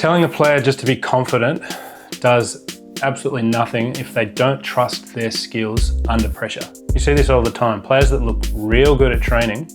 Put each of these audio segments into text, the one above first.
Telling a player just to be confident does absolutely nothing if they don't trust their skills under pressure. You see this all the time. Players that look real good at training,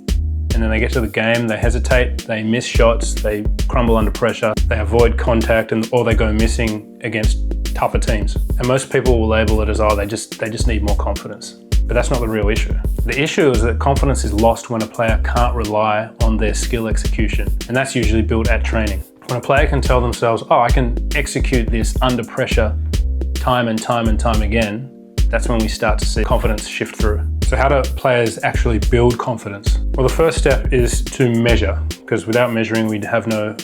and then they get to the game, they hesitate, they miss shots, they crumble under pressure, they avoid contact, or they go missing against tougher teams. And most people will label it as, oh, they just need more confidence. But that's not the real issue. The issue is that confidence is lost when a player can't rely on their skill execution. And that's usually built at training. When a player can tell themselves, oh, I can execute this under pressure time and time and time again, that's when we start to see confidence shift through. So how do players actually build confidence? Well, the first step is to measure, because without measuring, we'd have no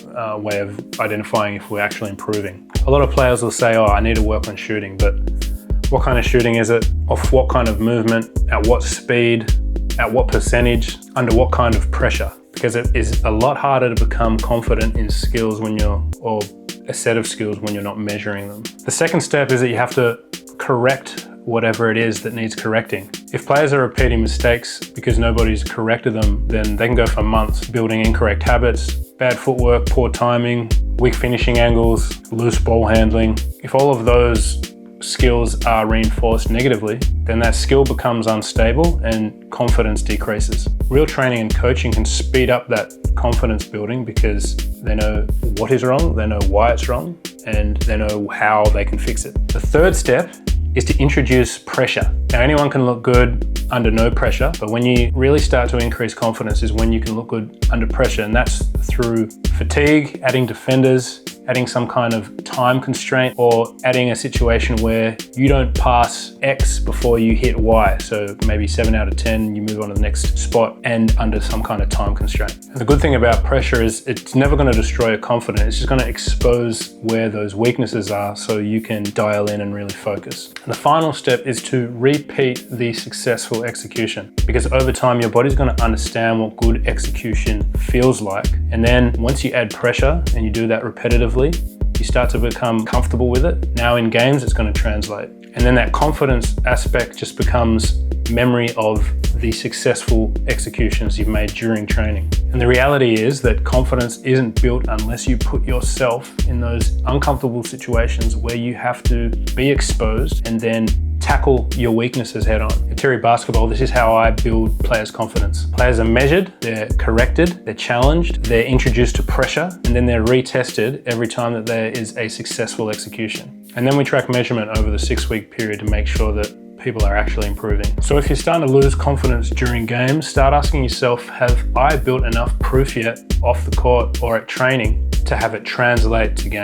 way of identifying if we're actually improving. A lot of players will say, oh, I need to work on shooting, but what kind of shooting is it? Off what kind of movement? At what speed? At what percentage? Under what kind of pressure? Because it is a lot harder to become confident in skills or a set of skills when you're not measuring them. The second step is that you have to correct whatever it is that needs correcting. If players are repeating mistakes because nobody's corrected them, then they can go for months building incorrect habits, bad footwork, poor timing, weak finishing angles, loose ball handling. If all of those skills are reinforced negatively, then that skill becomes unstable and confidence decreases. Real training and coaching can speed up that confidence building because they know what is wrong, they know why it's wrong, and they know how they can fix it. The third step is to introduce pressure. Now, anyone can look good under no pressure, but when you really start to increase confidence is when you can look good under pressure, and that's through fatigue, adding defenders, adding some kind of time constraint, or adding a situation where you don't pass X before you hit Y. So maybe 7 out of 10, you move on to the next spot and under some kind of time constraint. And the good thing about pressure is it's never going to destroy your confidence. It's just going to expose where those weaknesses are so you can dial in and really focus. And the final step is to repeat the successful execution, because over time your body's going to understand what good execution feels like. And then once you add pressure and you do that repetitively, you start to become comfortable with it. Now in games, it's going to translate. And then that confidence aspect just becomes memory of the successful executions you've made during training. And the reality is that confidence isn't built unless you put yourself in those uncomfortable situations where you have to be exposed and then tackle your weaknesses head on. At Tiri Basketball, this is how I build players' confidence. Players are measured, they're corrected, they're challenged, they're introduced to pressure, and then they're retested every time that there is a successful execution. And then we track measurement over the 6-week period to make sure that people are actually improving. So if you're starting to lose confidence during games, start asking yourself, have I built enough proof yet off the court or at training to have it translate to games?